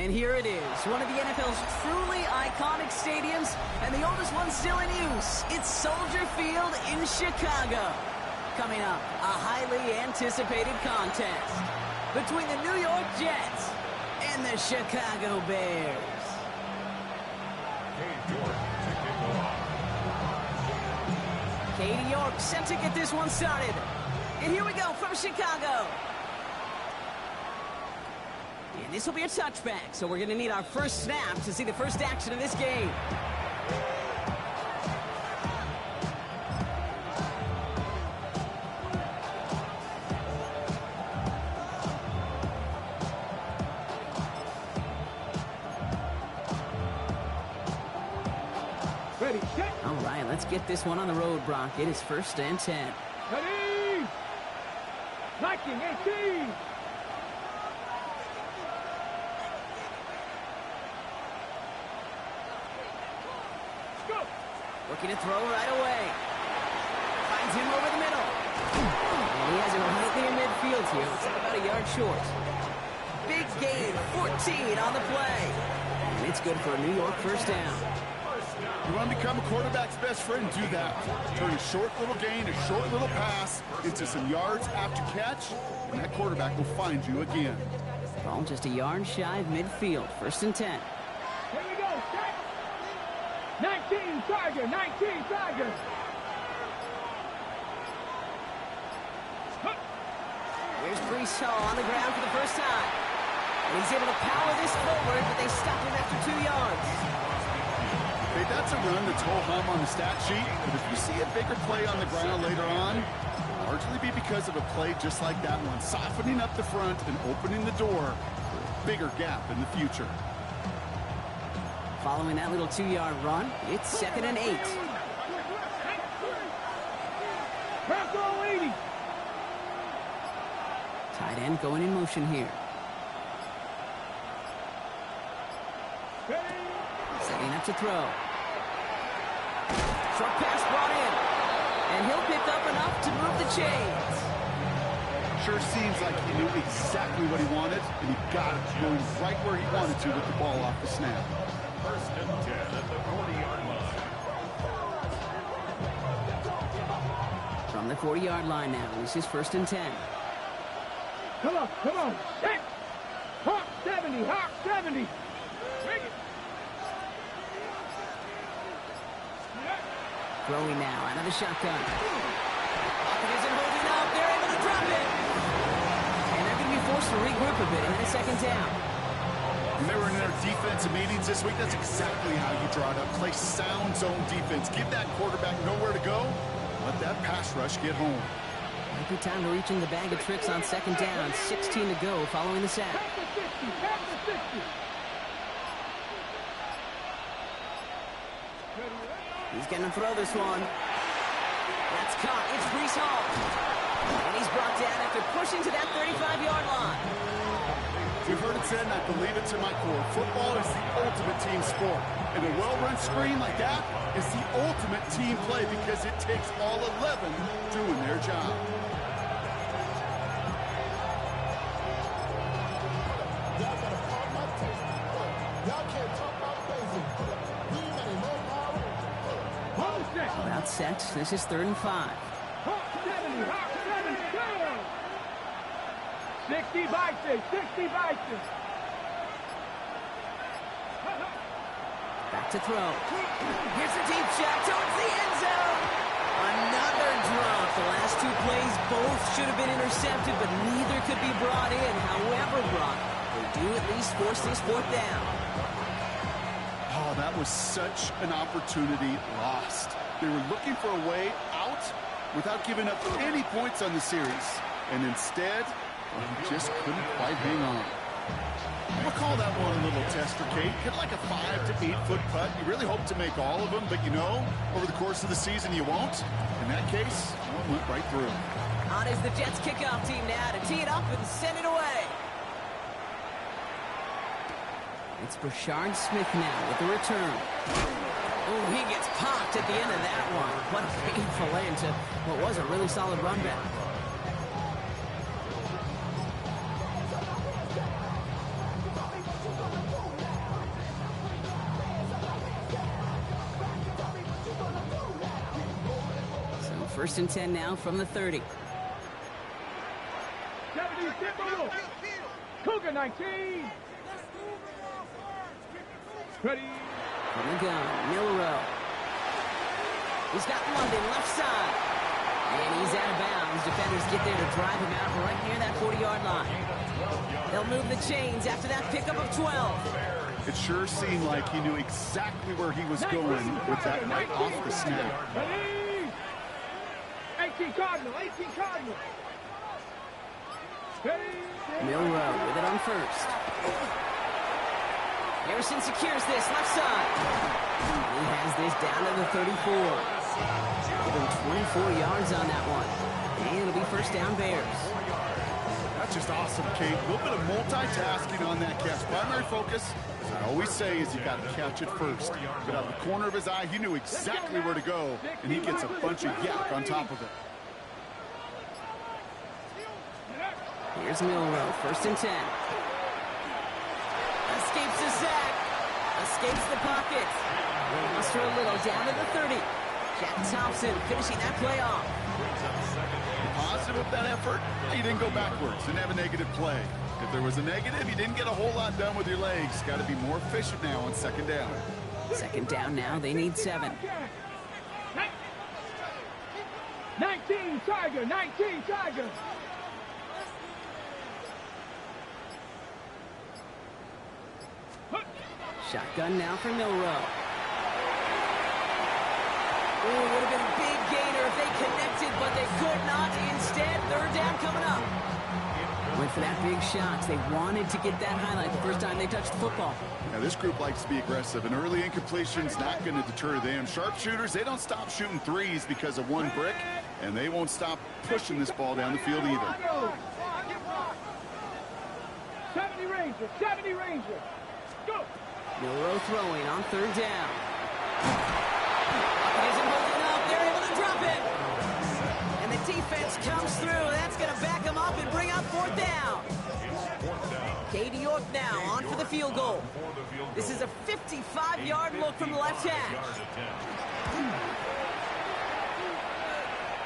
And here it is, one of the NFL's truly iconic stadiums, and the oldest one still in use. It's Soldier Field in Chicago. Coming up, a highly anticipated contest between the New York Jets and the Chicago Bears. Katie York set to get this one started. And here we go from Chicago. And this will be a touchback, so we're going to need our first snap to see the first action of this game. Ready, set. All right, let's get this one on the road, Brock. It is 1st and 10. Ready. Liking 18. Go. Looking to throw right away. Finds him over the middle. And he has it right in midfield here. It's about a yard short. Big gain, 14 on the play. And it's good for a New York first down. You want to become a quarterback's best friend, do that. Turn a short little gain, a short little pass into some yards after catch, and that quarterback will find you again. Ball just a yard shy of midfield. 1st and 10. Here we go, set. 19 Tiger, 19 Tiger. Here's Brees Hall on the ground for the first time. And he's able to power this forward, but they stop him after 2 yards. Okay, that's a run that's ho-hum on the stat sheet, but if you see a bigger play on the ground later on, it'll largely be because of a play just like that one, softening up the front and opening the door for a bigger gap in the future. Following that little 2-yard run, it's 2nd and 8. Back row 80. Tight end going in motion here. Ready. Setting up to throw. Short pass brought in. And he'll pick up enough to move the chains. Sure seems like he knew exactly what he wanted, and he got it going right where he wanted to with the ball off the snap. 1st and 10 at the 40-yard line. From the 40-yard line now, this is 1st and 10. Come on, come on. Set. Hawk 70, Hawk 70. Bring it. Throwing now out of the shotgun. Pocket isn't holding up. They're able to drop it. And they're going to be forced to regroup a bit ahead of 2nd down. Remember in our defensive meetings this week, that's exactly how you draw it up. Play sound zone defense. Give that quarterback nowhere to go. Let that pass rush get home. Might be time to reach in the bag of tricks on 2nd down. 16 to go following the sack. Back to 60, back to 60. He's going to throw this one. That's caught. It's Brees Hall. And he's brought down after pushing to that 35-yard line. We've heard it said, and I believe it to my core, football is the ultimate team sport. And a well-run screen like that is the ultimate team play because it takes all 11 doing their job. About set. This is 3rd and 5. Hawk 70, Hawk 70, go! 60 Bison, 60 Bison. Back to throw. Here's a deep shot towards the end zone. Another drop. The last 2 plays both should have been intercepted, but neither could be brought in. However, Brock, they do at least force this 4th down. Oh, that was such an opportunity lost. They were looking for a way out without giving up any points on the series. And instead, they just couldn't quite hang on. We'll call that one a little tester, Kate. Hit like a 5 to 8 foot putt. You really hope to make all of them, but you know, over the course of the season, you won't. In that case, one went right through. On is the Jets kickoff team now to tee it up and send it away. It's Brashard Smith now with the return. Oh, he gets popped at the end of that one. What a painful end to what was a really solid run back. First and 10 now from the 30. 70, Cougar 19. Ready. From the gun, Milrow. He's got London left side. And he's out of bounds. Defenders get there to drive him out right near that 40-yard line. They'll move the chains after that pickup of 12. It sure seemed like he knew exactly where he was going with that right off the snap. 18 Cardinal, 18 Cardinal. Milrow with it on first. Harrison secures this left side. And he has this down to the 34. Give him 24 yards on that one. And it'll be first down Bears. That's just awesome, Kate. A little bit of multitasking on that catch. Primary focus, as I always say, is you got to catch it first. But out of the corner of his eye, he knew exactly where to go, and he gets a bunch of yak on top of it. Here's Milrow, first and 10. Escapes the sack. Escapes the pocket. Will muster a little down to the 30. Jack Thompson finishing that play off. Positive of that effort, he didn't go backwards, didn't have a negative play. If there was a negative, you didn't get a whole lot done with your legs. Got to be more efficient now on second down. Second down now, they need 7. 19 Tiger, 19 Tiger. Shotgun now for Milrow. Ooh, would have been a big gainer if they connected, but they could not. Instead, third down coming up. Went for that big shot. They wanted to get that highlight the first time they touched the football. Now, this group likes to be aggressive, and early incompletion's not going to deter them. Sharpshooters, they don't stop shooting threes because of one brick, and they won't stop pushing this ball down the field either. 70 Ranger, 70 Ranger. Go. Milrow throwing on third down. Isn't holding up. They're able to drop it. And the defense comes through. That's going to back them up and bring up fourth down. Katie York now on for the field goal. This is a 55-yard look from the left hash.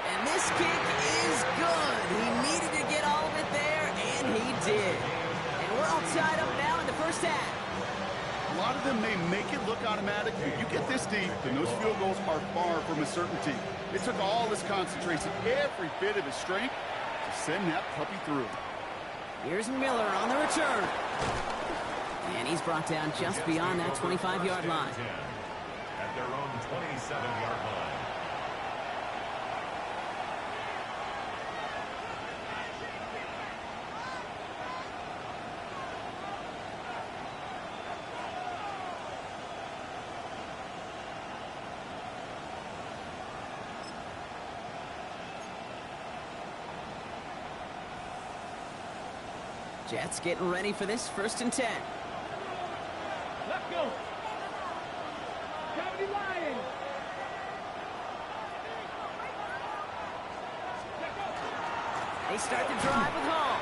And this kick is good. He needed to get all of it there, and he did. And we're all tied up now in the first half. A lot of them may make it look automatic, but you get this deep, and those field goals are far from a certainty. It took all his concentration, every bit of his strength, to send that puppy through. Here's Miller on the return. And he's brought down just beyond that 25-yard line. At their own 27-yard line. Jets getting ready for this first and 10. Let's go. 70 Lions. They start the drive with Hall.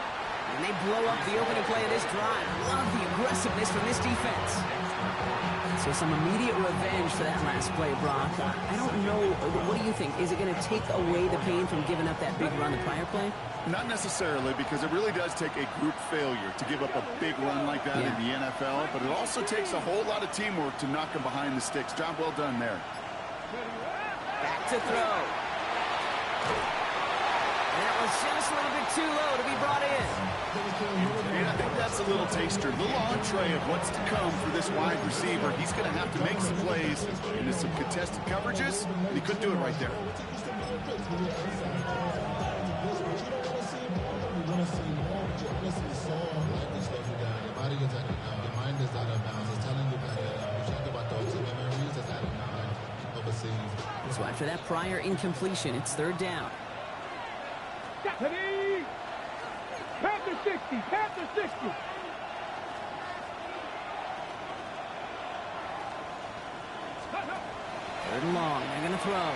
And they blow up the opening play of this drive. Love the aggressiveness from this defense. So some immediate revenge for that last play, Brock. I don't know. What do you think? Is it going to take away the pain from giving up that big run the prior play? Not necessarily, because it really does take a group failure to give up a big run like that in the NFL, but it also takes a whole lot of teamwork to knock them behind the sticks. Job well done there. Back to throw. And that was just a little bit too low to be brought in. And I think that's a little taster, a little entree of what's to come for this wide receiver. He's going to have to make some plays into some contested coverages, and he couldn't do it right there. So after that prior incompletion, it's third down. Panther 60, Panther 60. Third and long, they're going to throw.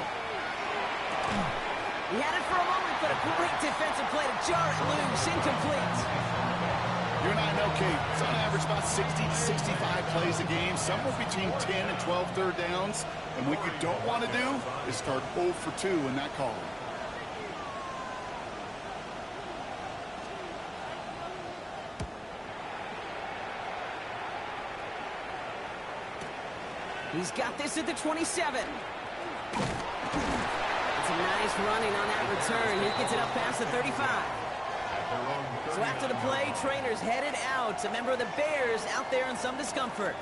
He had it for a moment, but a great defensive play to jar it loose, incomplete. You and I know, Kate, it's on average about 60 to 65 plays a game, somewhere between 10 and 12 third downs. And what you don't want to do is start 0 for 2 in that column. He's got this at the 27. It's a nice running on that return. He gets it up past the 35. So after the play, trainers headed out. A member of the Bears out there in some discomfort.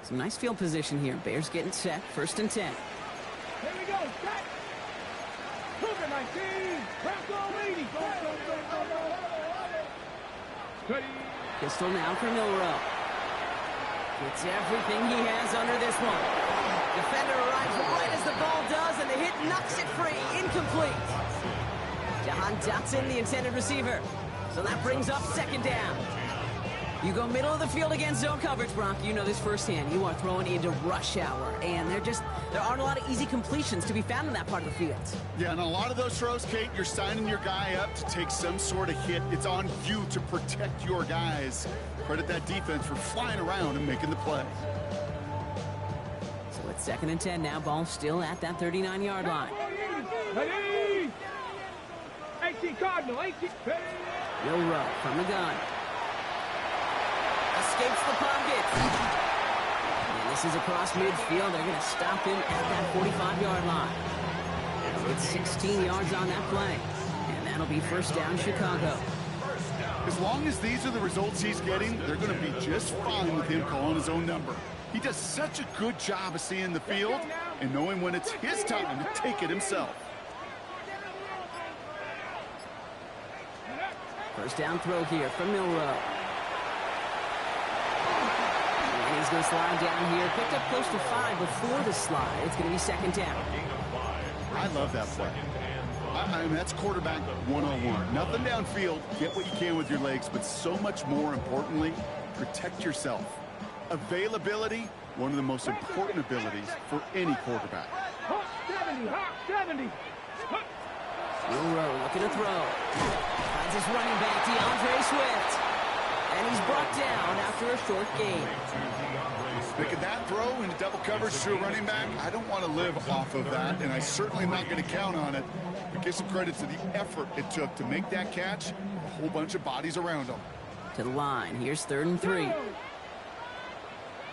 Some nice field position here. Bears getting set. 1st and 10. Here we go. Set. Cougar 19. Bronco 80. Go. Steady. Pistol now for Milrow. Gets everything he has under this one. Defender arrives right as the ball does, and the hit knocks it free. Incomplete. Jahan Dotson, the intended receiver. So that brings up 2nd down. You go middle of the field against zone coverage, Bronk. You know this firsthand. You are throwing into rush hour, and there aren't a lot of easy completions to be found in that part of the field. Yeah, and a lot of those throws, Kate, you're signing your guy up to take some sort of hit. It's on you to protect your guys. Credit that defense for flying around and making the play. So it's 2nd and 10 now. Ball still at that 39-yard line. Ready. 18 Cardinal. 18. Milrow from the gun. Escapes the pocket. And this is across midfield. They're going to stop him at that 45-yard line. It's 16 yards on that play. And that'll be 1st down, Chicago. As long as these are the results he's getting, they're going to be just fine with him calling his own number. He does such a good job of seeing the field and knowing when it's his time to take it himself. 1st down throw here from Milrow. He's going to slide down here. Picked up close to 5 before the slide. It's going to be 2nd down. I love that play. I mean, that's quarterback 101. Nothing downfield. Get what you can with your legs, but so much more importantly, protect yourself. Availability, one of the most important abilities for any quarterback. Hawk 70. Hawk 70. Milrow looking to throw. Finds his running back, DeAndre Swift. And he's brought down after a short gain. Making that throw into double coverage to a running back, I don't want to live off of that, and I certainly am not going to count on it. But give some credit to the effort it took to make that catch. A whole bunch of bodies around him. To the line. Here's 3rd and 3.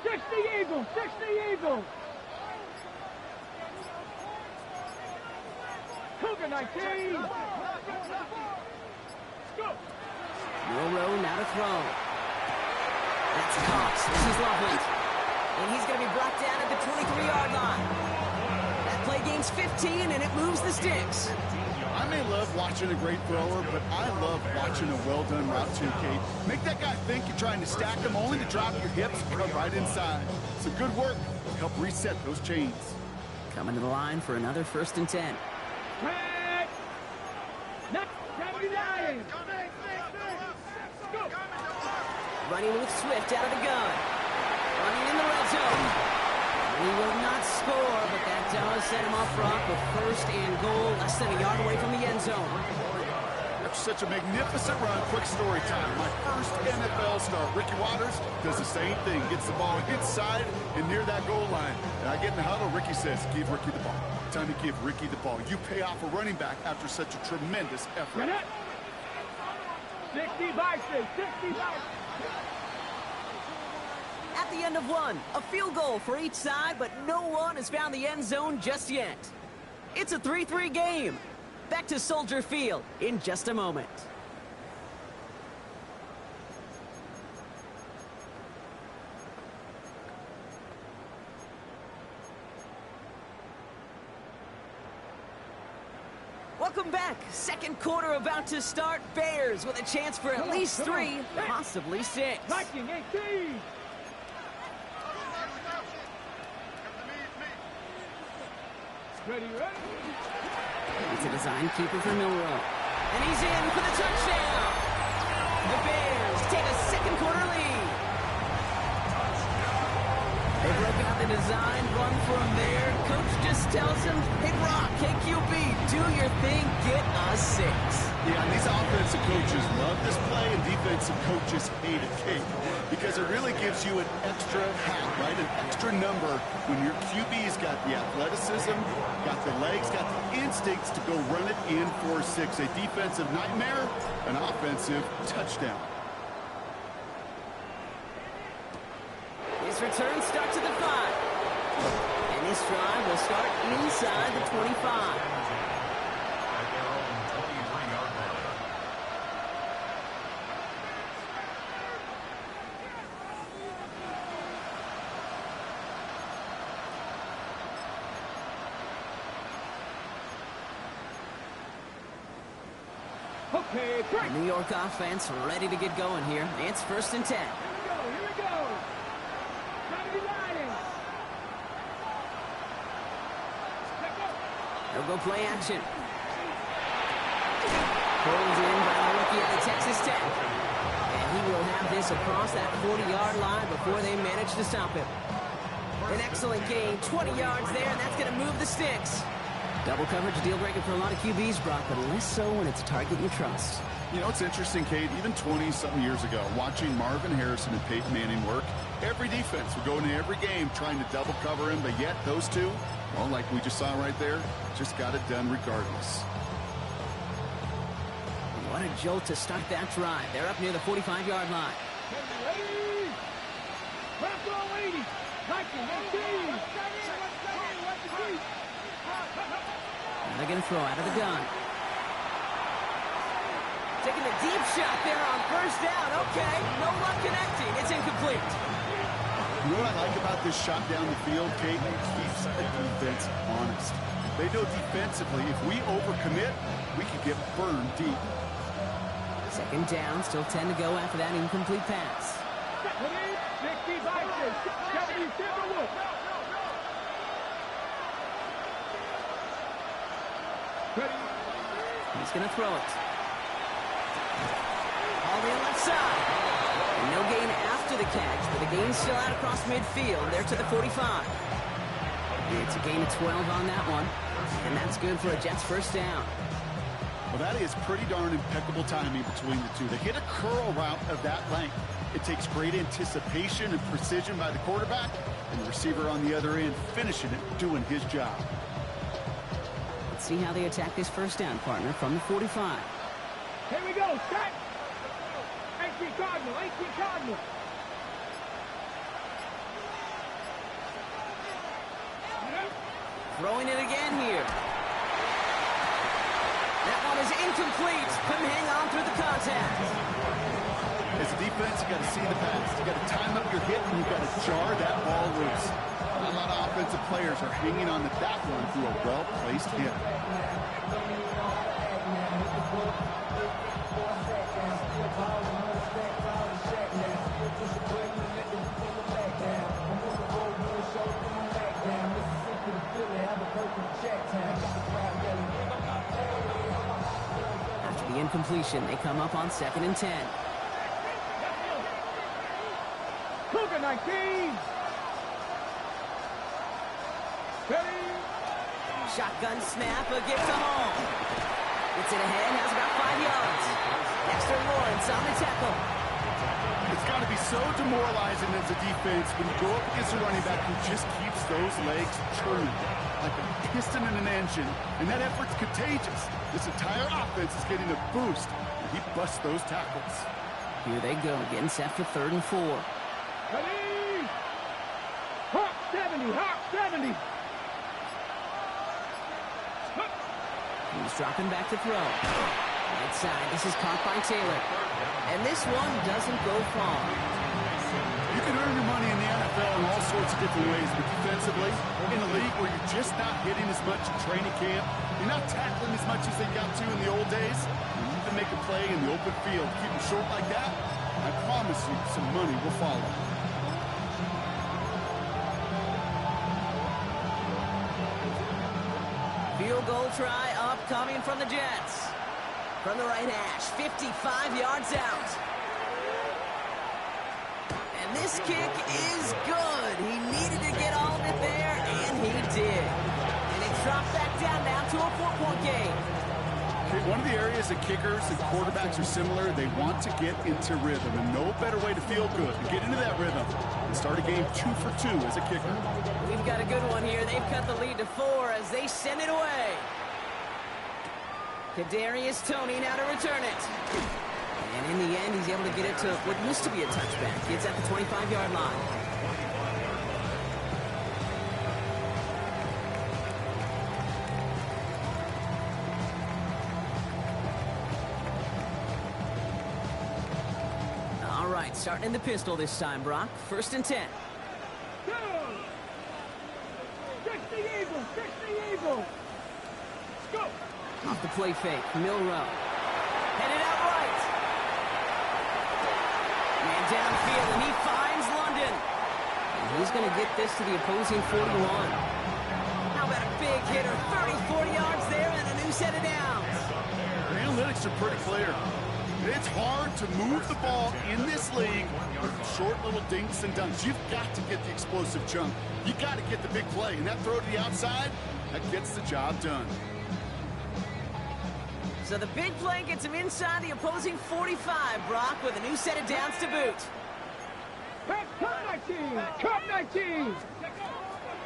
60 Eagles. 60 Eagles. Cougar 19. Go. Milrow now to throw. That's Cox. This is Loveland. And he's going to be brought down at the 23-yard line. That play gains 15, and it moves the sticks. I may love watching a great thrower, but I love watching a well-done route too, Kate. Make that guy think you're trying to stack him only to drop your hips right inside. Some good work to help reset those chains. Coming to the line for another 1st and 10. Running with Swift out of the gun. Running in the red zone. He will not score, but that does set him off front with 1st and goal, less than a yard away from the end zone. After such a magnificent run, quick story time. My first NFL start, Ricky Waters does the same thing. Gets the ball inside and near that goal line. And I get in the huddle, Ricky says, give Ricky the ball. Time to give Ricky the ball. You pay off a running back after such a tremendous effort. 60 Bison. 60 Bison. At the end of one, a field goal for each side, but no one has found the end zone just yet. It's a 3-3 game. Back to Soldier Field in just a moment. Welcome back. 2nd quarter about to start. Bears with a chance for at least 3, possibly 6. Viking 18. Ready. It's a design keeper for Milrow. And he's in for the touchdown. The Bears take a 2nd quarter lead. They broke out a design run for him there. Coach just tells him, hey, Brock, KQB, do your thing, get a 6. Yeah, and these offensive coaches love this play, and defensive coaches hate it, Kate, because it really gives you an extra hat, right? An extra number when your QB's got the athleticism, got the legs, got the instincts to go run it in for 6. A defensive nightmare, an offensive touchdown. His return starts at the 5. And this drive will start inside the 25. At their own 23-yard line. Okay, break. New York offense ready to get going here. It's 1st and 10. Here we go. Try to be riding. They'll go play action. Pulled in by the rookie out of Texas Tech. And he will have this across that 40-yard line before they manage to stop him. An excellent gain, 20 yards there, and that's going to move the sticks. Double coverage, deal breaker for a lot of QBs, Brock, but less so when it's a target you trust. You know, it's interesting, Kate, even 20-something years ago, watching Marvin Harrison and Peyton Manning work, every defense would go into every game trying to double cover him, but yet those two, well, like we just saw right there, just got it done regardless. What a jolt to start that drive. They're up near the 45-yard line. Ready? Back on 80. They're going to throw out of the gun. Taking a deep shot there on 1st down. Okay, no luck connecting. It's incomplete. You know what I like about this shot down the field, Kate? It keeps the defense honest. They know defensively, if we overcommit, we could get burned deep. 2nd down, still 10 to go after that incomplete pass. He's going to throw it. All the left side. And no gain after the catch, but the gain's still out across midfield. They're to the 45. It's a gain of 12 on that one. And that's good for a Jets 1st down. Well, that is pretty darn impeccable timing between the two. They hit a curl route of that length. It takes great anticipation and precision by the quarterback, and the receiver on the other end finishing it, doing his job. Let's see how they attack this 1st down, partner, from the 45. Here we go, set. 18 Cardinal, 18 Cardinal. Throwing it again here. That one is incomplete. Couldn't hang on through the contact. As a defense, you got to see the pass. You got to time up your hit, and you got to jar that ball loose. A lot of offensive players are hanging on to that one through a well-placed hit. After the incompletion, they come up on 2nd and 10. Cougar 19. Ready? Shotgun snap, a gift to home. Gets it ahead, has about 5 yards. Dexter Lawrence on the tackle. It's got to be so demoralizing as a defense when you go up against a running back who just keeps those legs churning like a piston in an engine, and that effort's contagious. This entire offense is getting a boost, and he busts those tackles. Here they go, getting set for 3rd and 4. Ready? Hawk 70, Hawk 70. He's dropping back to throw. Right side, this is caught by Taylor. And this one doesn't go far. You can earn your money in the NFL in all sorts of different ways, but defensively, in a league where you're just not hitting as much in training camp, you're not tackling as much as they got to in the old days, you need to make a play in the open field. Keep them short like that, I promise you some money will follow. Field goal try upcoming from the Jets. From the right hash, 55 yards out. And this kick is good. He needed to get all it there, and he did. And it dropped back down now to a 4-point game. One of the areas that kickers and quarterbacks are similar, they want to get into rhythm. And no better way to feel good, to get into that rhythm, and start a game 2 for 2 as a kicker. We've got a good one here. They've cut the lead to 4 as they send it away. Kadarius Toney now to return it. And in the end, he's able to get it to what used to be a touchback. It's at the 25-yard line. All right, starting in the pistol this time, Brock. 1st and 10. Go! Fix the Eagles! Fix the Eagles! Let's go! Off the play fake, Milrow. Headed out right. Man downfield, and he finds London. And he's going to get this to the opposing 41. How about a big hitter? 30, 40 yards there, and a new set of downs. The analytics are pretty clear. It's hard to move the ball in this league with short little dinks and dunks. You've got to get the explosive chunk. You've got to get the big play. And that throw to the outside, that gets the job done. So the big play gets him inside the opposing 45, Brock, with a new set of downs to boot. Cut 19! Cut 19!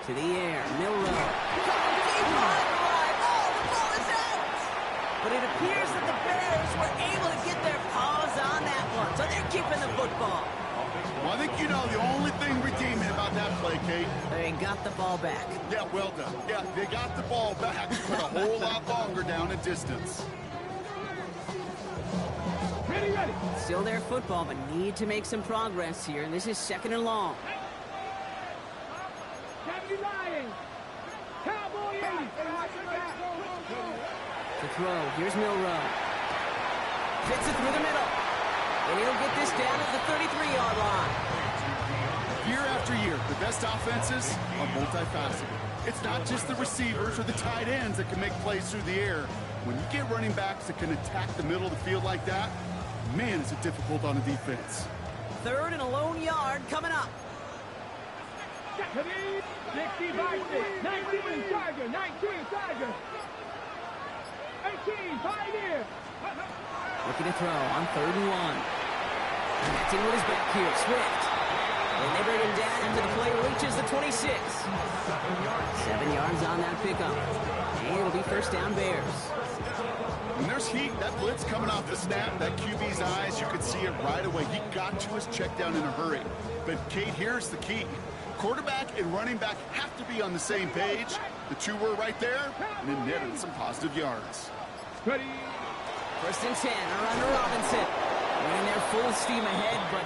To the air, Milrow. Coming deep on the line. Oh, the ball is out! But it appears that the Bears were able to get their paws on that one, so they're keeping the football. Well, I think you know the only thing redeeming about that play, Kate. They got the ball back. Yeah, well done. Yeah, they got the ball back, but a whole lot longer down in distance. Ready, ready! Still their football, but need to make some progress here, and this is 2nd and long. 70 Lions! Cowboy 80! To throw, here's Milrow. Fits it through the middle. And he'll get this down at the 33-yard line. Year after year, the best offenses are multifaceted. It's not just the receivers or the tight ends that can make plays through the air. When you get running backs that can attack the middle of the field like that, man, is it difficult on a defense. 3rd and a lone yard coming up. 65-6, 19 Tiger, 19 Tiger. 18 Pioneer. Looking to throw on 3rd and 1. Connecting with his back here, Swift. And they bring him down after the play reaches the 26. 7 yards on that pickup. And it'll be 1st down Bears. When there's heat, that blitz coming off the snap, that QB's eyes, you could see it right away. He got to his check down in a hurry. But, Kate, here's the key. Quarterback and running back have to be on the same page. The two were right there, and it netted some positive yards. Ready. 1st and 10 are under Robinson. Running there full steam ahead, but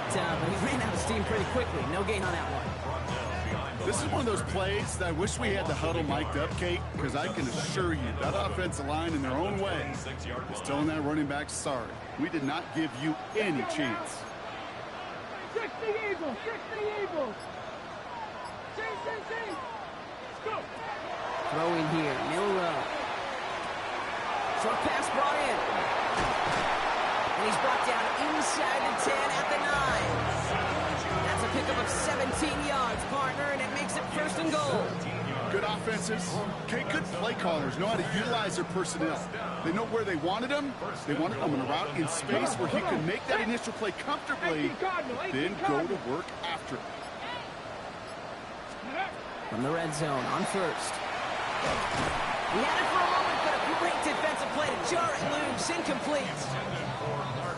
he ran out of steam pretty quickly. No gain on that one. This is one of those plays that I wish we had the huddle mic'd up, Kate, because I can assure you that offensive line in their own way is telling that running back, sorry, we did not give you any chance. 60 Eagles, 60 Eagles. See. Let's go. Throwing here, Milrow. Short pass brought in. And he's brought down inside the 10 at the 9. That's a pickup of 17 yards, partner, and it makes it 1st and goal. Good offenses. Okay, good play callers know how to utilize their personnel. They know where they wanted them. They wanted them on a route in space where he could make that initial play comfortably, then go to work after it. From the red zone on 1st. He had it for a moment, but a great defensive play to jar it loose, incomplete.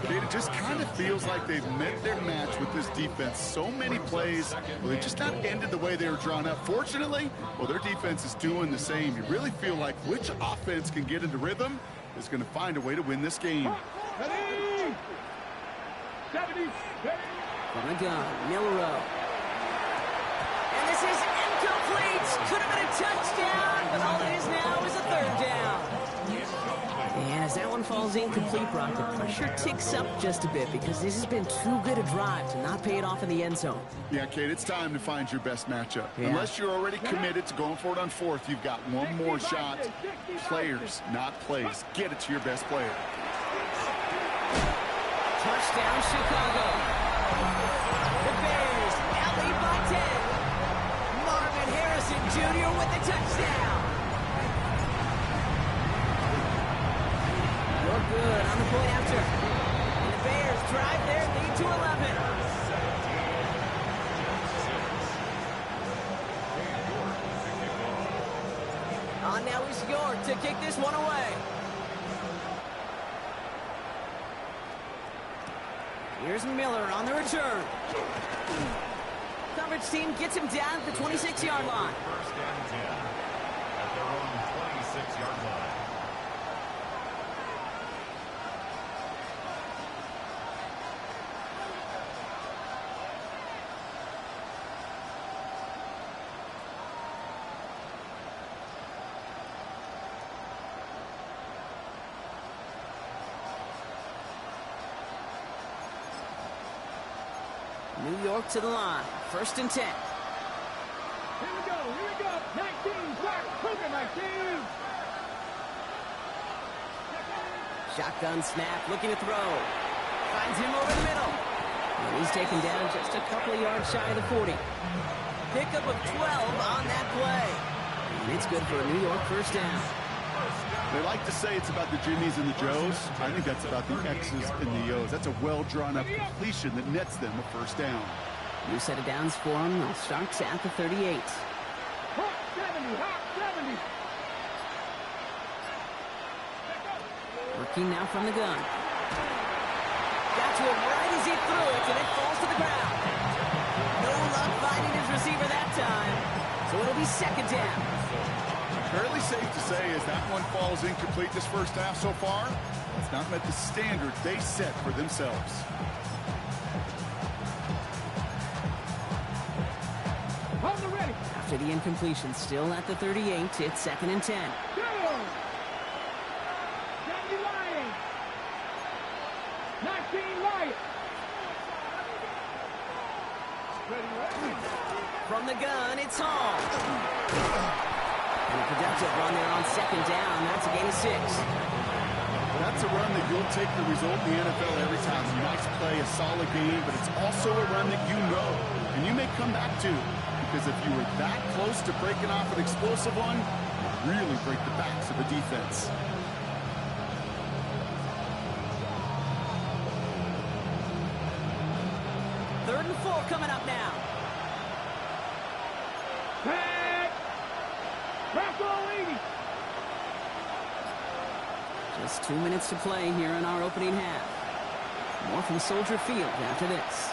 It just kind of feels like they've met their match with this defense. So many plays, well, they just not ended the way they were drawn up. Fortunately, well, their defense is doing the same. You really feel like which offense can get into rhythm is going to find a way to win this game. Ready. 70. Ready. From the gun, Milrow. And this is incomplete. Could have been a touchdown, but all it is now is a 3rd down. And as that one falls incomplete, Brock, the pressure ticks up just a bit because this has been too good a drive to not pay it off in the end zone. Yeah, Kate, it's time to find your best matchup. Yeah. Unless you're already committed to going for it on 4th, you've got one more shot. Players, not plays. Get it to your best player. Touchdown, Chicago. The Bears now lead by 10. Marvin Harrison York to kick this one away. Here's Miller on the return. Coverage team gets him down at the 26-yard line. First and 10 at their own 26-yard line. New York to the line. First and 10. Here we go, 19, back, Cougar 19. Shotgun snap, looking to throw. Finds him over the middle. And he's taken down just a couple of yards shy of the 40. Pickup of 12 on that play. And it's good for a New York first down. They like to say it's about the Jimmies and the Joes. I think that's about the X's and the O's. That's a well-drawn-up completion that nets them a first down. New set of downs for him. They'll start at the 38. Hawk 70, Hawk 70. Working now from the gun. Got to him right as he threw it, and it falls to the ground. No luck finding his receiver that time. So it'll be second down. Fairly safe to say as that one falls incomplete this first half so far, it's not met the standard they set for themselves. Hold the ready. After the incompletion, still at the 38, it's second and 10. Go. 70 Lions. 19 Lions. Ready. From the gun, it's Hall. And a productive run there on second down. That's a gain of 6. That's a run that you'll take the result in the NFL every time. A nice play, a solid game, but it's also a run that you know and you may come back to. Because if you were that close to breaking off an explosive one, you really break the backs of a defense. Third and 4 coming up now. Just 2 minutes to play here in our opening half. More from Soldier Field after this.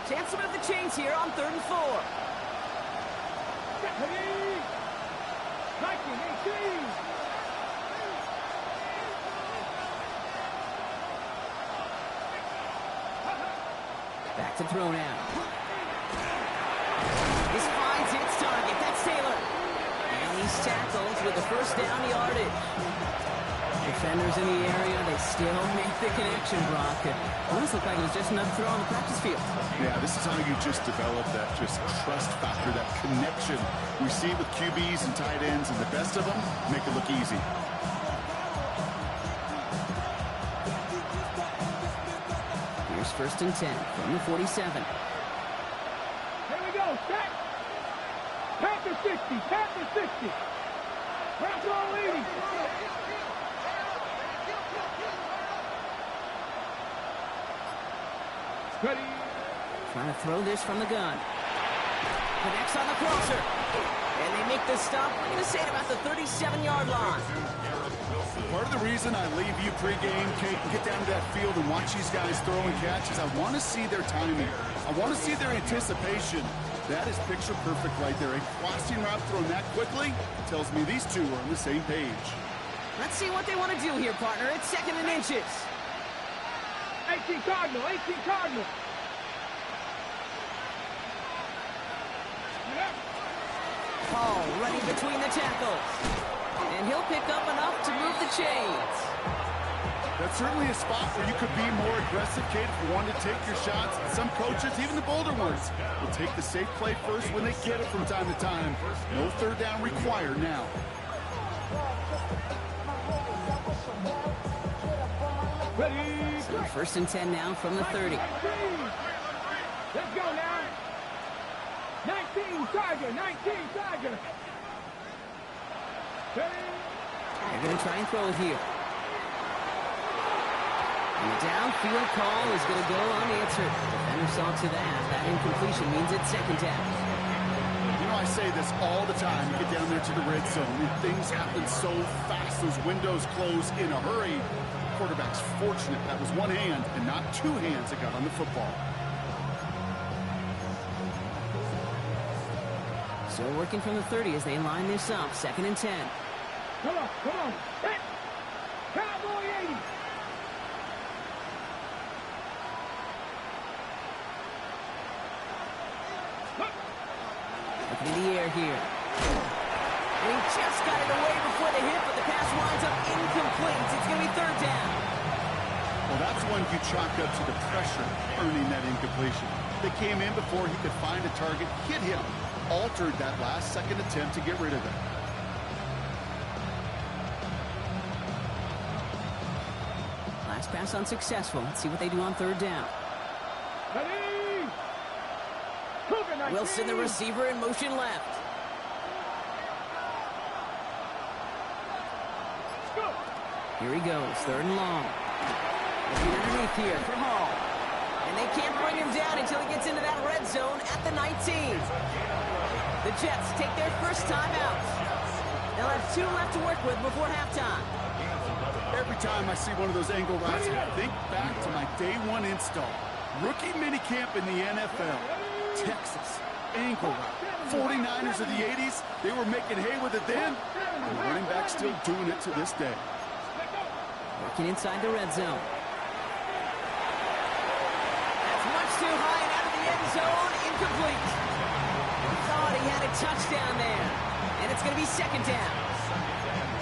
Chance to move the chains here on 3rd and 4. 19-18. Back to throw now. This finds its target. That's Taylor. And he's tackled with the first down yardage. Defenders in the area, they still make the connection, Brock. It almost looked like it was just another throw on the practice field. Yeah, this is how you just develop that just trust factor, that connection. We see it with QBs and tight ends, and the best of them make it look easy. Here's 1st and 10 from the 47. Here we go, set. Panther 60, Panther 60. Panther leading. Ready. Trying to throw this from the gun. Connects on the crosser. And they make the stop. I'm going to say it about the 37-yard line. Part of the reason I leave you pregame, Kate, and get down to that field and watch these guys throw and catch is I want to see their timing. I want to see their anticipation. That is picture perfect right there. A crossing route thrown that quickly tells me these two are on the same page. Let's see what they want to do here, partner. It's 2nd and inches. 18 Cardinal, 18 Cardinal. Hall running between the tackles. And he'll pick up enough to move the chains. That's certainly a spot where you could be more aggressive, Kate, if you wanted to take your shots. Some coaches, even the bolder ones, will take the safe play first when they get it from time to time. No 3rd down required now. Ready. So 1st and 10 now from the 30. Let's go now. 19 Tiger, 19 Tiger. They're going to try and throw it here. And the downfield call is going to go unanswered. Defender saw to that. That incompletion means it's second down. You know, I say this all the time. You get down there to the red zone, and things happen so fast. Those windows close in a hurry. Quarterback's fortunate that was one hand and not two hands that got on the football. Still working from the 30 as they line this up. 2nd and 10. Come on, come on. Hit. Cowboy 80. Looking in the air here. And he just got it away before the hit, but the pass winds up incomplete. It's going to be 3rd down. Well, that's one you chalk up to the pressure earning that incompletion. They came in before he could find a target, hit him, altered that last-second attempt to get rid of it. Last pass unsuccessful. Let's see what they do on 3rd down. Ready. Wilson, the receiver, in motion left. Here he goes, 3rd and long. Looking underneath here for Hall. And they can't bring him down until he gets into that red zone at the 19. The Jets take their first time out. They'll have 2 left to work with before halftime. Every time I see one of those angle routes, I think back to my day 1 install. Rookie minicamp in the NFL. Texas, angle route. 49ers of the 80s, they were making hay with it then. And the running back still doing it to this day. Working inside the red zone. That's much too high and out of the end zone. Incomplete. Thought he had a touchdown there. And it's going to be 2nd down.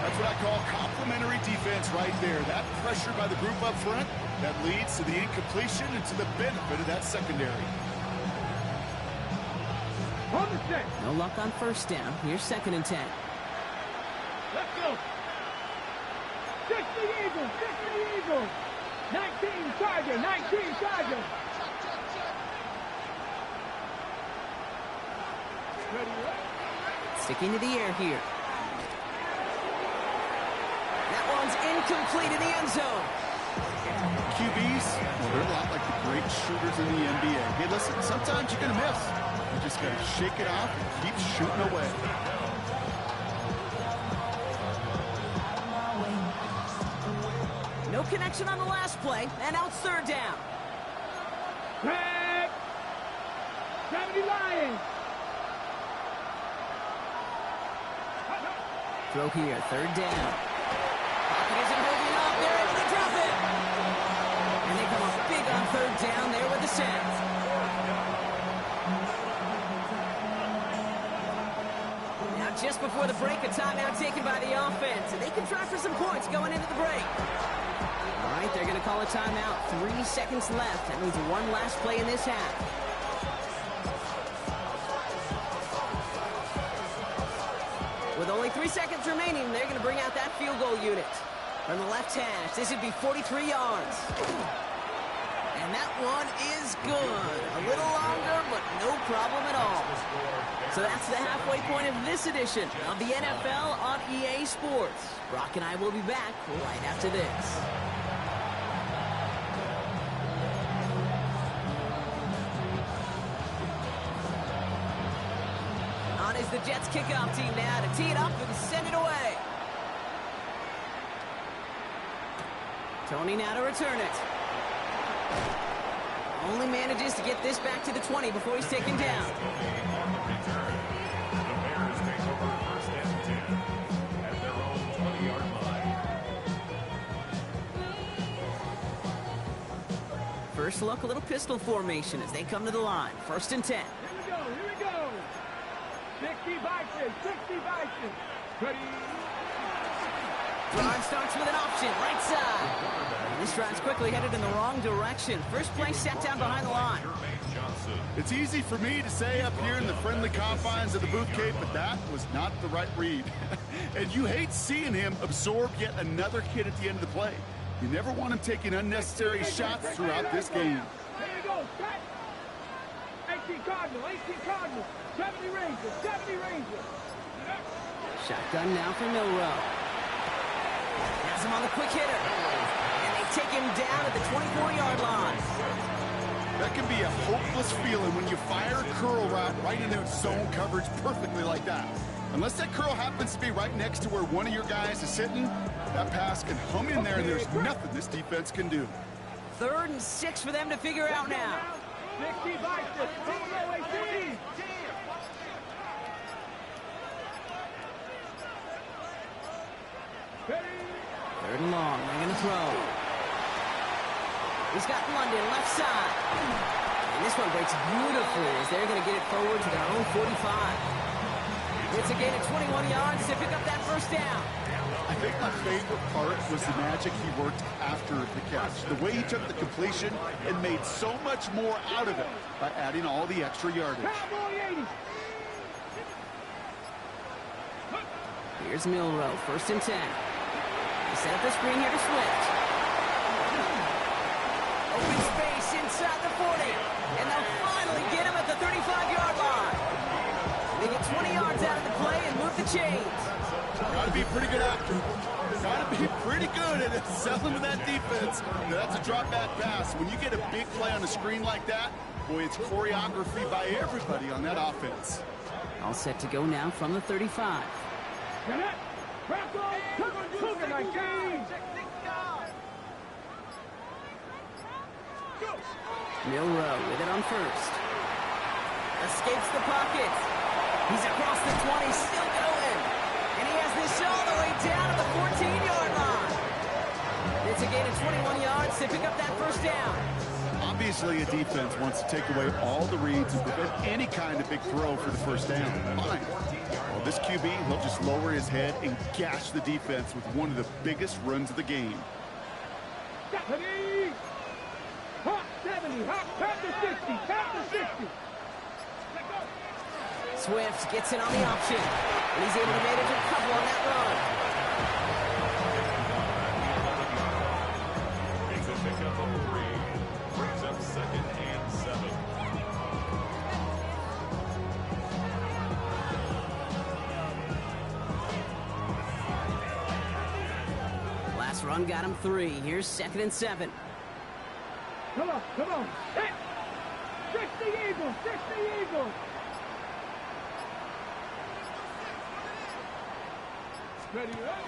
That's what I call complimentary defense right there. That pressure by the group up front, that leads to the incompletion and to the benefit of that secondary. No luck on 1st down. Here's 2nd and 10. Let's go. 60 Eagles, 60 Eagles. 19 Tiger, 19 Tiger. Sticking to the air here. That one's incomplete in the end zone. QBs, well, they're a lot like the great shooters in the NBA. Hey, listen, sometimes you're going to miss. You just got to shake it off and keep shooting away. No connection on the last play, and now it's 3rd down. Craig. 70 Lions. Throw here, 3rd down. Pocket isn't moving up. They're able to drop it. And they come up big on 3rd down there with the sack. Now just before the break, a timeout taken by the offense. And they can try for some points going into the break. All right, they're going to call a timeout. 3 seconds left. That means one last play in this half. With only 3 seconds remaining, they're going to bring out that field goal unit. From the left hash, this would be 43 yards. And that one is good. A little longer, but no problem at all. So that's the halfway point of this edition of the NFL on EA Sports. Brock and I will be back right after this. On is the Jets kickoff team now to tee it up and send it away. Tony now to return it. Only manages to get this back to the 20 before he's taken down. On the return, the Bears take over 1st and 10 at their own 20-yard line. First look, a little pistol formation as they come to the line. 1st and 10. Here we go, here we go. 60 Vikings, 60 Vikings. Ready. Drive starts with an option, right side. This drive's quickly headed in the wrong direction. First play set down behind the line. It's easy for me to say up here in the friendly confines of the booth cape, but that was not the right read. And you hate seeing him absorb yet another hit at the end of the play. You never want him taking unnecessary shots throughout this game. There you go, set. 18 Cardinal, 18 Cardinal. 70 Rangers, 70 Rangers. Shotgun now for Milrow. Has him on the quick hitter. And they take him down at the 24-yard line. That can be a hopeless feeling when you fire a curl route right into zone coverage perfectly like that. Unless that curl happens to be right next to where one of your guys is sitting, that pass can hum in there and there's nothing this defense can do. 3rd and 6 for them to figure out now. 60 by 6. Third and long. They're going to throw. He's got London left side. And this one breaks beautifully as they're going to get it forward to their own 45. It's a gain of 21 yards to pick up that first down. I think my favorite part was the magic he worked after the catch. The way he took the completion and made so much more out of it by adding all the extra yardage. Here's Milrow, 1st and 10. They set up the screen here to Swift. Open space inside the 40. And they'll finally get him at the 35-yard line. They get 20 yards out of the play and move the chains. Gotta be pretty good actor. Gotta be pretty good at selling to that defense. That's a drop back pass. When you get a big play on the screen like that, boy, it's choreography by everybody on that offense. All set to go now from the 35. Milrow with it on 1st. Escapes the pocket. He's across the 20, still going. And he has this all the way down to the 14-yard line. It's a gain of 21 yards to pick up that first down. Obviously, a defense wants to take away all the reads and prevent any kind of big throw for the first down. Fine. Well, this QB, he'll just lower his head and gash the defense with one of the biggest runs of the game. Hot 70, hot, tap to 60, tap to 60. Swift gets it on the option, and he's able to manage a couple on that run. Makes a pickup of 3. Brings up 2nd and 7. Last run got him 3. Here's 2nd and 7. Come on, come on. Hit! 60 Eagles, 60 Eagles. Ready up.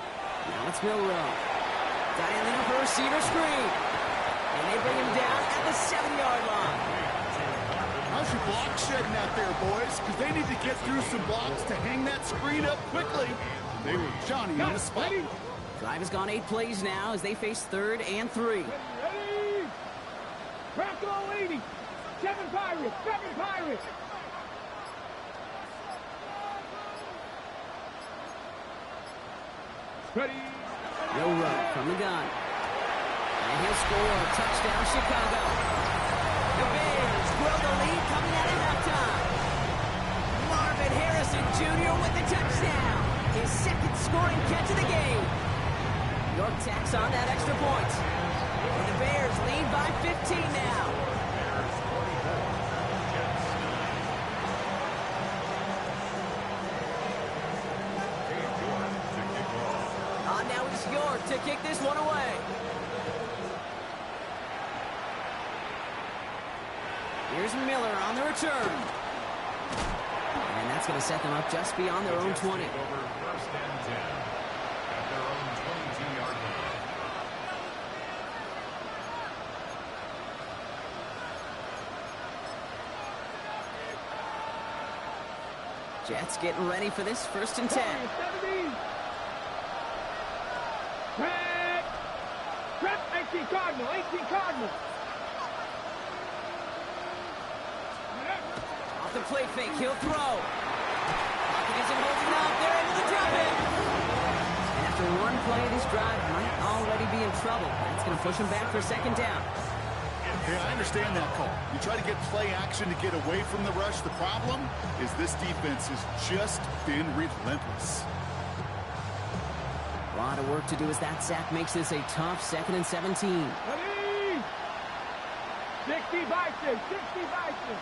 Now it's Milrow. Dialing for a receiver screen. And they bring him down at the 7-yard line. How's your block shedding out there, boys? Because they need to get through some blocks to hang that screen up quickly. They were Johnny on the spot. Drive has gone 8 plays now as they face 3rd and 3. Ready? Bronco 80. 7 Pirates, 7 Pirates. Ready? Milrow from the gun. And he'll score. Touchdown, Chicago. The Bears grow the lead coming out of halftime. Marvin Harrison Jr. with the touchdown. His 2nd scoring catch of the game. York tacks on that extra point. And the Bears lead by 15 now. Now it's York to kick this one away. Here's Miller on the return. And that's going to set them up just beyond their own 20. Over 1st and 10 at their own 22-yard line. Jets getting ready for this 1st and 10. 18 Cardinal, 18 Cardinal. Off the play fake, he'll throw. Pocket isn't holding up, they're able to drop it. And after one play, this drive might already be in trouble. That's going to push him back for 2nd down. Yeah, I understand that call. You try to get play action to get away from the rush. The problem is this defense has just been relentless. A lot of work to do as that sack makes this a tough 2nd and 17. Ready? 60 by 6, 60 by 6.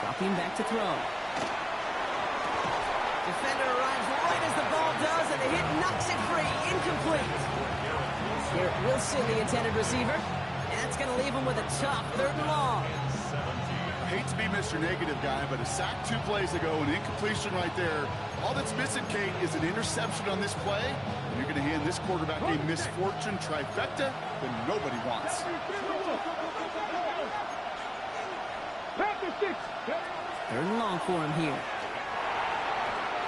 Dropping back to throw. Defender arrives right as the ball the hit, knocks it free, incomplete. Here, Wilson, the intended receiver. And that's going to leave him with a tough 3rd and long. I hate to be Mr. Negative guy, but a sack 2 plays ago, an incompletion right there. All that's missing, Kate, is an interception on this play. And you're going to hand this quarterback a misfortune trifecta that nobody wants. 3rd and long for him here.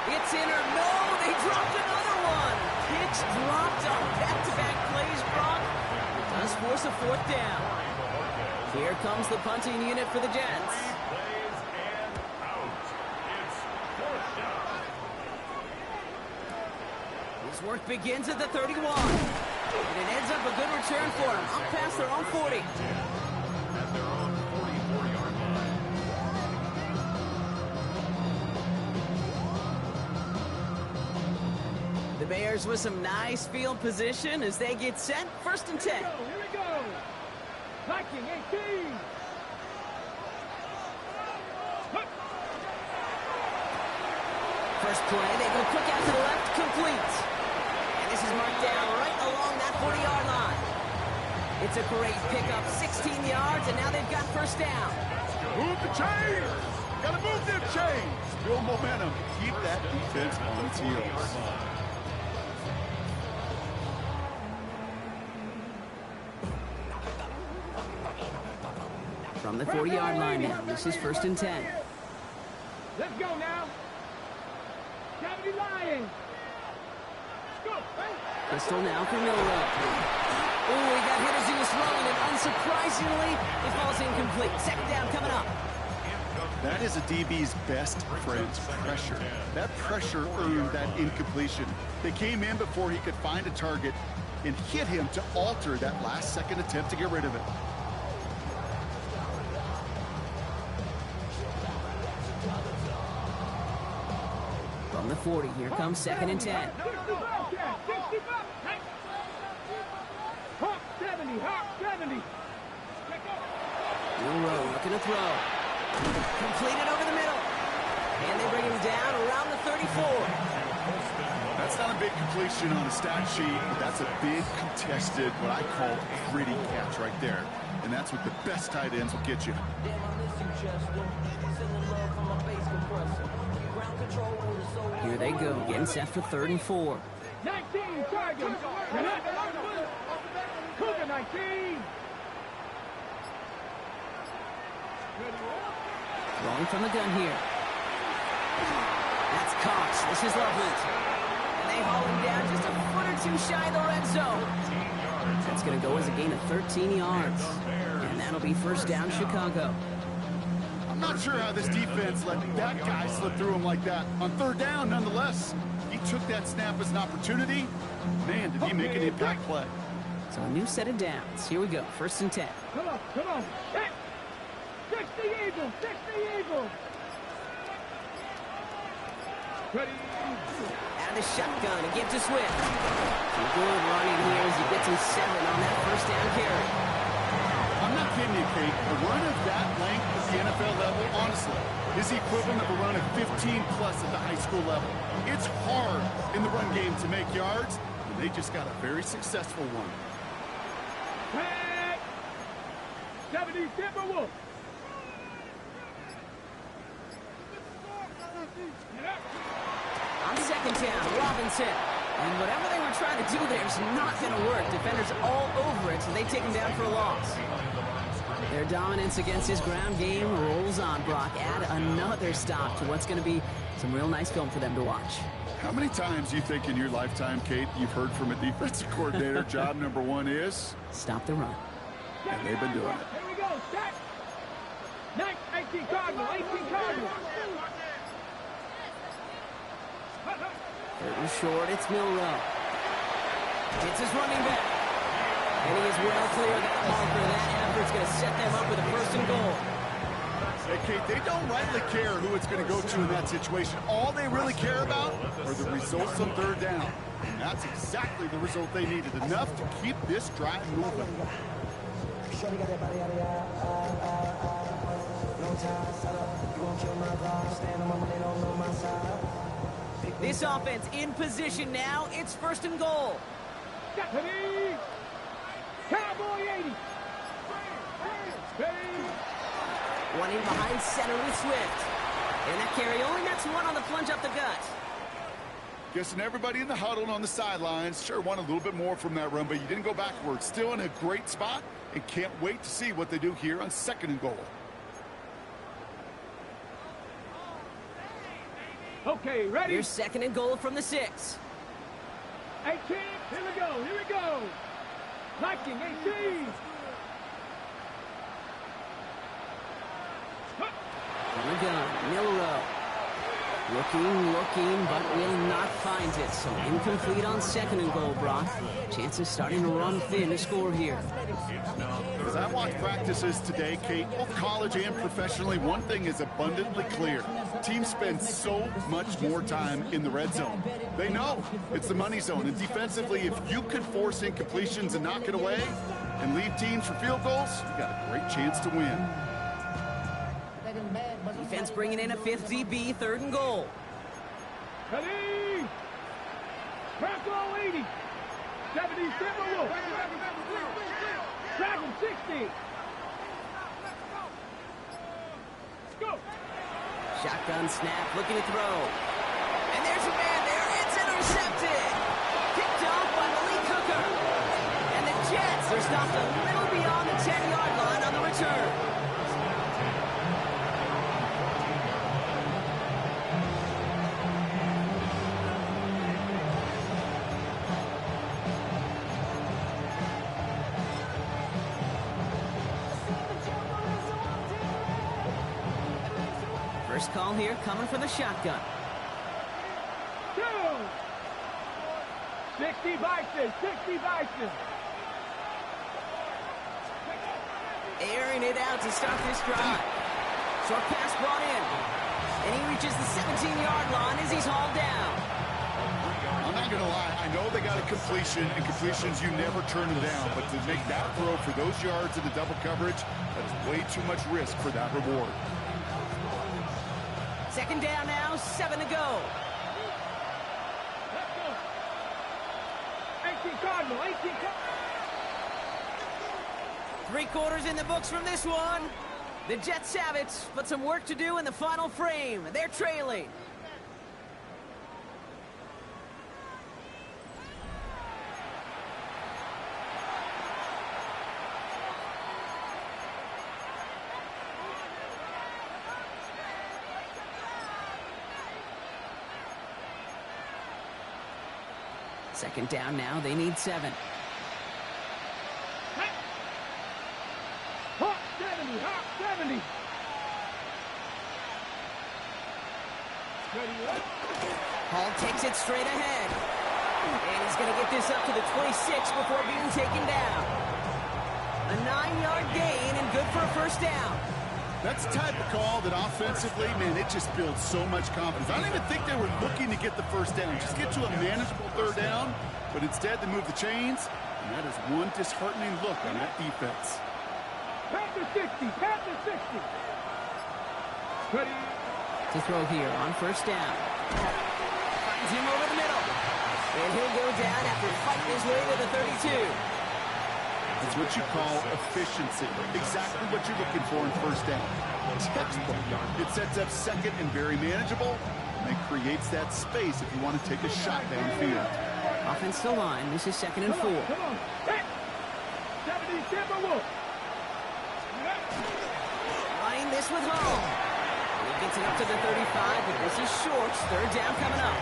It's in or no, they dropped another one. Picks dropped on back-to-back plays, Brock. Does force a 4th down. Here comes the punting unit for the Jets. His work begins at the 31. And it ends up a good return for him. Up past their own 40. At their own 44-yard line. The Bears with some nice field position as they get set. 1st and 10. Here we go. Viking 18. First play, they go quick out to the left, complete. And this is marked down right along that 40-yard line. It's a great pickup, 16 yards, and now they've got 1st down. Move the chains! Gotta move them chains! Build momentum. Keep that defense on its heels. From the 40-yard line now, this is 1st and 10. Let's go now. Cavity Lions. Go. Pistol now for Milrow. Oh, he got hit as he was throwing, and unsurprisingly, it falls incomplete. 2nd down coming up. That is a DB's best friend, pressure. That pressure earned that incompletion. They came in before he could find a target and hit him to alter that last-second attempt to get rid of it. From the 40, here comes 2nd and 10. Hawk 70, Hawk 70. Milrow looking to throw. Completed over the middle. And they bring him down around the 34. That's not a big completion on a stat sheet, but that's a big contested, what I call gritty catch right there. And that's what the best tight ends will get you. Here they go, getting set for 3rd and 4. 19 targets. Cougar 19. Throwing from the gun here. That's Cox. This is Loveland. And they haul him down just a foot or 2 shy of the red zone. That's going to go as a gain of 13 yards. And that'll be 1st down Chicago. I'm not sure how this defense let that guy slip through him like that. On 3rd down, nonetheless, he took that snap as an opportunity. Man, did he make an impact play. So a new set of downs. Here we go, 1st and 10. Come on, come on. Hey. 60 Eagles, 60 Eagles. Ready. Out of the shotgun, a give to Swift. Some good running here as he gets him 7 on that 1st down carry. I'm not kidding you, Kate. A run of that length at the NFL level, honestly, is the equivalent of a run of 15-plus at the high school level. It's hard in the run game to make yards, and they just got a very successful one. 70 Timberwolves. On 2nd down, Robinson. And whatever they were trying to do there is not going to work. Defenders all over it, so they take him down for a loss. Their dominance against his ground game rolls on, Brock. Add another stop to what's going to be some real nice film for them to watch. How many times do you think in your lifetime, Kate, you've heard from a defensive coordinator, job number 1 is? Stop the run. And they've been doing it. Here we go, set. 18 Cardinals, 18 Cardinals. 3rd and short, it's Milrow. It's his running back. And he is well clear of that marker. That effort's going to set them up with a 1st and goal. Hey, Kate, they don't rightly care who it's going to go to in that situation. All they really care about are the results on 3rd down. And that's exactly the result they needed. Enough to keep this drive moving. This offense in position now. It's 1st and goal. Ready? Cowboy 80. One in behind center with Swift. And that carry only nets one on the plunge up the gut. Guessing everybody in the huddle on the sidelines sure want a little bit more from that run, but you didn't go backwards. Still in a great spot, and can't wait to see what they do here on 2nd and goal. Okay, ready? Here's 2nd and goal from the 6. 18. Here we go. Here we go. Liking 18. Here we go. Milrow. Looking, but will not find it. So incomplete on 2nd and goal, Brock. Chances starting to run thin to score here. As I watched practices today, Kate, both college and professionally, one thing is abundantly clear. Teams spend so much more time in the red zone. They know it's the money zone. And defensively, if you can force incompletions and knock it away and leave teams for field goals, you got a great chance to win. Defense bringing in a 5th DB, 3rd and goal. Ready? Bronco 80. 70 Timberwolf. Dragon 60. Let's go. Shotgun snap, looking to throw. And there's a man there. It's intercepted. Picked off by Malik Hooker. And the Jets are stopped a little beyond the 10-yard line on the return. First call here coming from the shotgun. 2. 60 Bison. 60 Bison. Airing it out to start this drive. Short pass brought in. And he reaches the 17-yard line as he's hauled down. I'm not going to lie. I know they got a completion, and completions, you never turn them down. But to make that throw for those yards in the double coverage, that is way too much risk for that reward. 2nd down now, 7 to go. Let's go. 18 Cardinal. 18 Cardinal. 3 quarters in the books from this one. The Jets have it, but some work to do in the final frame. They're trailing. Second down now, they need 7. Hawk 70. Hawk 70. Hall takes it straight ahead. And he's going to get this up to the 26 before being taken down. A 9-yard gain and good for a 1st down. That's the type of call that offensively, man, it just builds so much confidence. I don't even think they were looking to get the 1st down. Just get to a manageable 3rd down, but instead they move the chains, and that is one disheartening look on that defense. Panther 60. Panther 60. Ready? To throw here on 1st down. Finds him over the middle. And he'll go down after fighting his way to the 32. It's what you call efficiency. Exactly what you're looking for in 1st down. Textbook. It sets up 2nd and very manageable, and it creates that space if you want to take a shot downfield. Offensive line, this is 2nd and 4. Come on. Hey. 70 Timberwolf. Running this with Hall. He gets it up to the 35, but this is short. 3rd down coming up.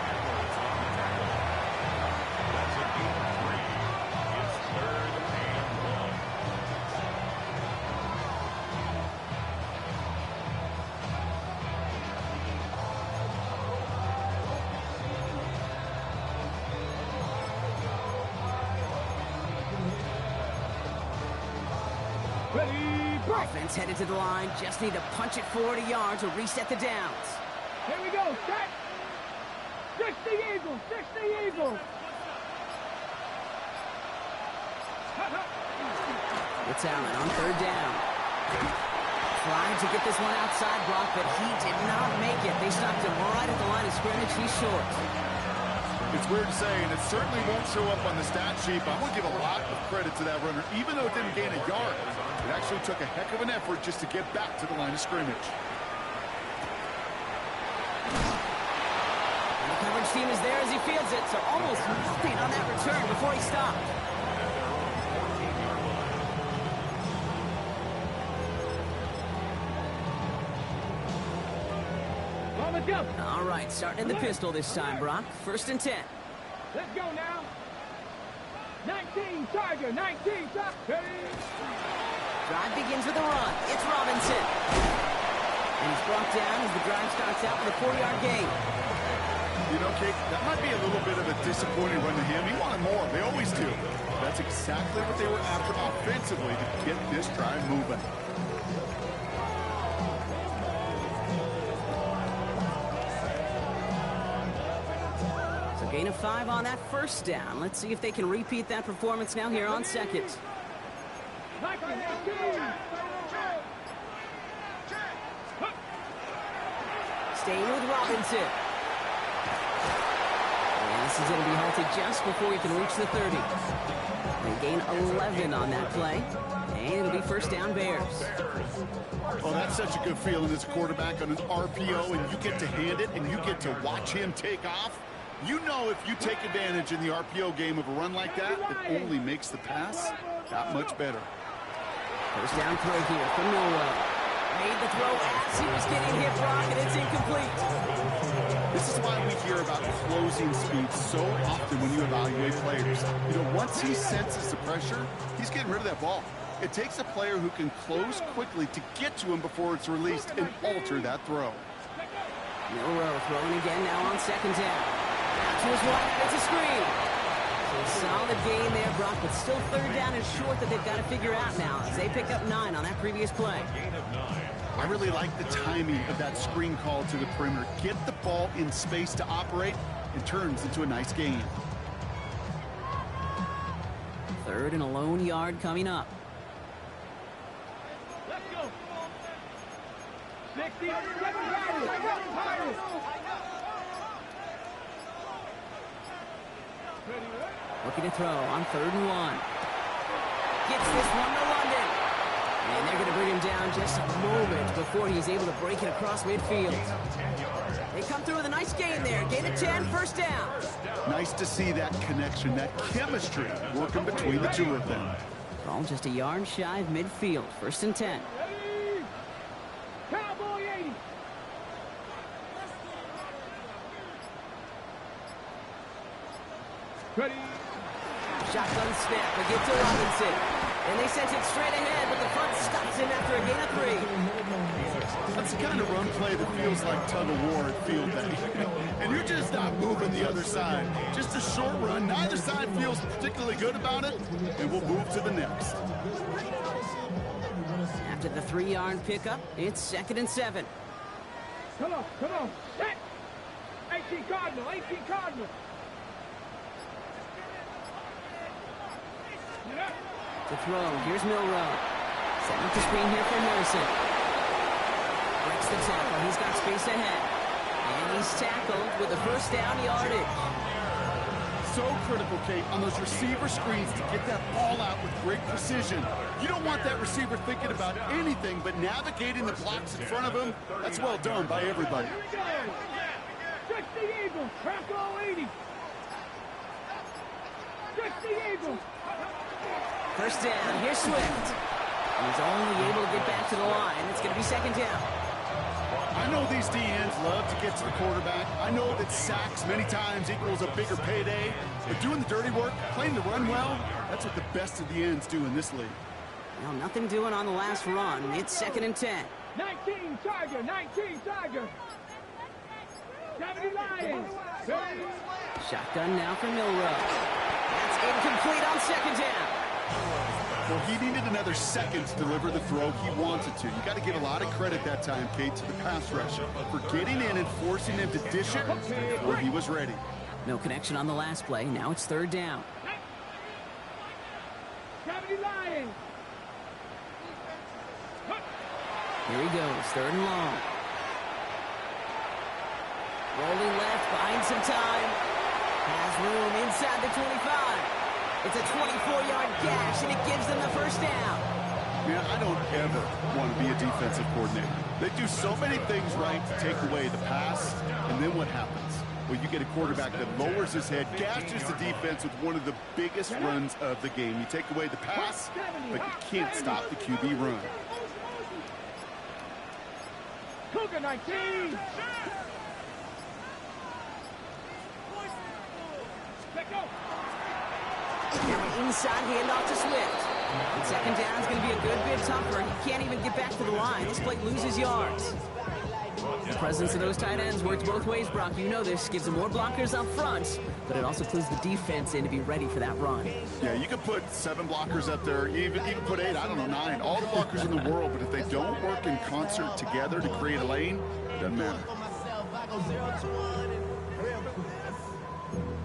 Offense headed to the line. Just need to punch it 40 yards or reset the downs. Here we go. Set. 60 Eagles. 60 Eagles. It's Allen on 3rd down. Tried to get this one outside block, but he did not make it. They stopped him right at the line of scrimmage. He's short. It's weird to say, and it certainly won't show up on the stat sheet, but I'm going to give a lot of credit to that runner. Even though it didn't gain a yard, it actually took a heck of an effort just to get back to the line of scrimmage. And the coverage team is there as he fields it, so almost nothing on that return before he stopped. All right, starting in the pistol this time, Brock. 1st and 10. Let's go now. 19, Tiger, 19, Tiger. Drive begins with a run. It's Robinson. And he's brought down as the drive starts out with a 4-yard gain. You know, Kate, that might be a little bit of a disappointing run to him. He wanted more. They always do. That's exactly what they were after offensively to get this drive moving. Gain of 5 on that 1st down. Let's see if they can repeat that performance now here on 2nd. Staying with Robinson. And this is going to be halted just before he can reach the 30. They gain 11 on that play. And it'll be 1st down Bears. Well, that's such a good feeling as a quarterback on an RPO, and you get to hand it, and you get to watch him take off. You know if you take advantage in the RPO game of a run like that, it only makes the pass that much better. 1st down throw here from Millwell. Made the throw as he was getting hit, Brock, and it's incomplete. This is why we hear about closing speed so often when you evaluate players. You know, once he senses the pressure, he's getting rid of that ball. It takes a player who can close quickly to get to him before it's released and alter that throw. Milrow throwing again now on 2nd down. To his right, it's a screen. So a solid gain there, Brock, but still 3rd down and short that they've got to figure out now as they pick up 9 on that previous play. I really like the timing of that screen call to the perimeter. Get the ball in space to operate and turns into a nice gain. 3rd and a lone yard coming up. Let's go. 60, 7 Looking to throw on 3rd and 1. Gets this one to London. And they're going to bring him down just a moment before he's able to break it across midfield. They come through with a nice gain there. Gain of 10, 1st down. Nice to see that connection, that chemistry working between the two of them. Ball just a yard shy of midfield. 1st and 10. Cowboy 80. Ready. Shotgun snap, but get to Robinson. And they sent it straight ahead, but the front stops him after a gain of 3. That's the kind of run play that feels like tug-of-war at field day. And you're just not moving the other side. Just a short run. Neither side feels particularly good about it, and we'll move to the next. After the 3-yard pickup, it's 2nd and 7. Come on, come on. Set. 18 Cardinal, 18 Cardinal. To throw, here's Milrow. Setting up the screen here for Harrison. Breaks the tackle, he's got space ahead. And he's tackled with a 1st down yardage. So critical, Kate, on those receiver screens to get that ball out with great precision. You don't want that receiver thinking about anything but navigating the blocks in front of him. That's well done by everybody. Here we go. 60 Eagles, Franco 80. 60 Eagles. 1st down, here's Swift. He's only able to get back to the line. It's going to be 2nd down. I know these DNs love to get to the quarterback. I know that sacks many times equals a bigger payday. But doing the dirty work, playing the run well, that's what the best of the ends do in this league. Well, nothing doing on the last run. It's 2nd and 10. 19 Tiger, 19 Tiger. 70 Lions. Shotgun now for Milrow. That's incomplete on 2nd down. Well, he needed another second to deliver the throw he wanted to. You got to give a lot of credit that time, Kate, to the pass rush for getting in and forcing him to dish it before he was ready. No connection on the last play. Now it's 3rd down. 70 Lions. Here he goes, 3rd and long. Rolling left, buying some time. Has room inside the 25. It's a 24-yard gash, and it gives them the first down. Man, I don't ever want to be a defensive coordinator. They do so many things right to take away the pass, and then what happens? Well, you get a quarterback that lowers his head, gashes the defense with one of the biggest runs of the game. You take away the pass, but you can't stop the QB run. Cougar 19. Let go. And the inside handoff to Swift. And 2nd down is going to be a good bit tougher. He can't even get back to the line. This play loses yards. The presence of those tight ends works both ways, Brock. You know this. Gives them more blockers up front, but it also clues the defense in to be ready for that run. Yeah, you could put 7 blockers up there, even put 8, I don't know, 9. All the blockers in the world, but if they don't work in concert together to create a lane, it doesn't matter.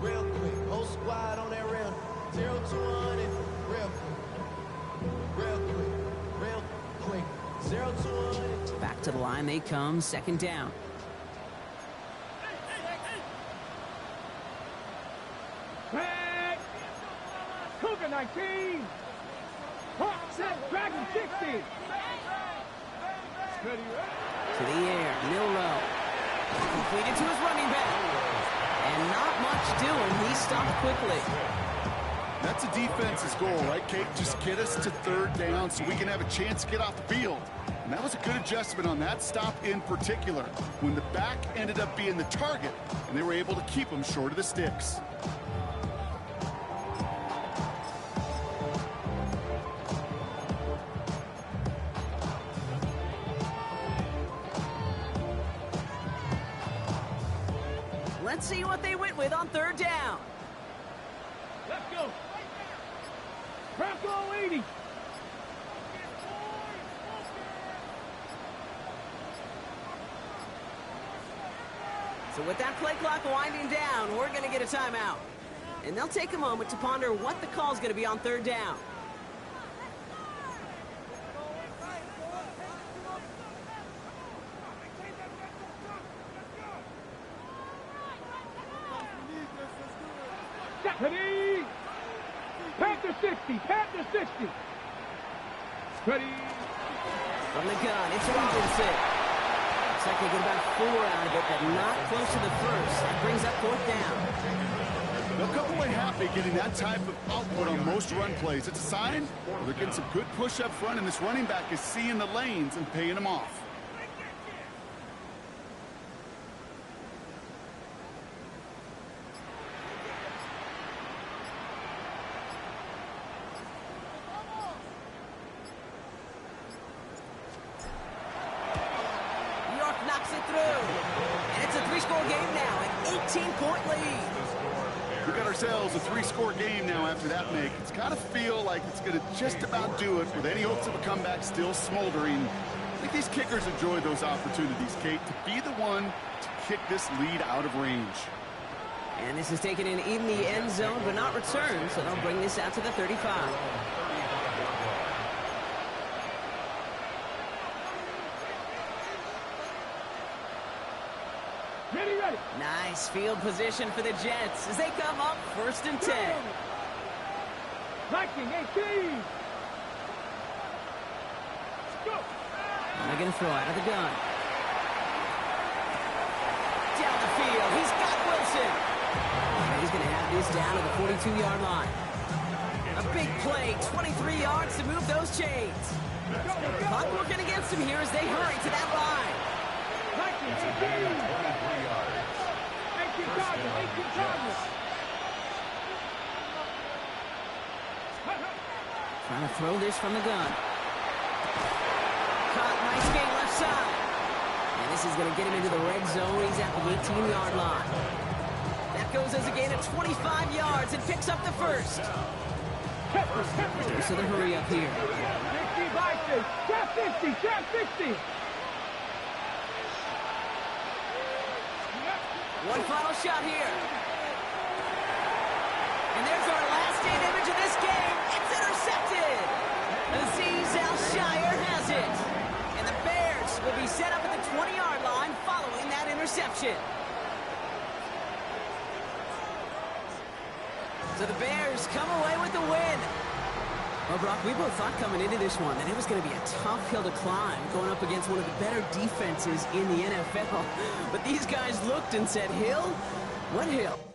Real quick, whole squad on that rail. 0 to 100, real quick, 0 to 100. Back to the line they come, 2nd down. Back. Cougar 19. Hawk set, Dragon 60. Steady, right? To the air, Milrow. Completed to his running back. And not much doing. He stopped quickly. That's a defense's goal, right, Kate? Just get us to 3rd down so we can have a chance to get off the field. And that was a good adjustment on that stop in particular, when the back ended up being the target, and they were able to keep him short of the sticks. Let's see what they went with on 3rd down. Let's go. Bronco 80. So with that play clock winding down, we're going to get a timeout. And they'll take a moment to ponder what the call is going to be on 3rd down. Ready. Panther 60. Panther 60. Ready. From the gun, it's Robinson. Looks like they get about 4 out of it, but not close to the first. That brings up 4th down. They'll come away happy getting that type of output on most run plays. It's a sign they're getting some good push up front, and this running back is seeing the lanes and paying them off. Knocks it through. And it's a 3-score game now, an 18-point lead. We got ourselves a 3-score game now after that make. It's got to feel like it's going to just about do it with any hopes of a comeback still smoldering. I think these kickers enjoy those opportunities, Kate, to be the one to kick this lead out of range. And this is taken in the end zone, but not returned, so they'll bring this out to the 35. Ready. Nice field position for the Jets as they come up 1st and 10. Viking 18. Go. They're going to throw out of the gun. Down the field, he's got Wilson. And he's going to have this down to the 42-yard line. A big play, 23 yards to move those chains. Clock working against him here as they hurry to that line. Viking 18. 18 targets. Trying to throw this from the gun. Caught, nice game left side. And this is going to get him into the red zone. He's at the 18-yard line. That goes as a gain of 25 yards and picks up the first. So the hurry up here. 60 Vikings. Trap 50. Trap 50. One final shot here. And there's our last stand image of this game. It's intercepted. Aziz Al-Shire has it. And the Bears set up at the 20-yard line following that interception. So the Bears come away with the win. Well, Brock, we both thought coming into this one that it was going to be a tough hill to climb going up against one of the better defenses in the NFL. But these guys looked and said, Hill? What hill?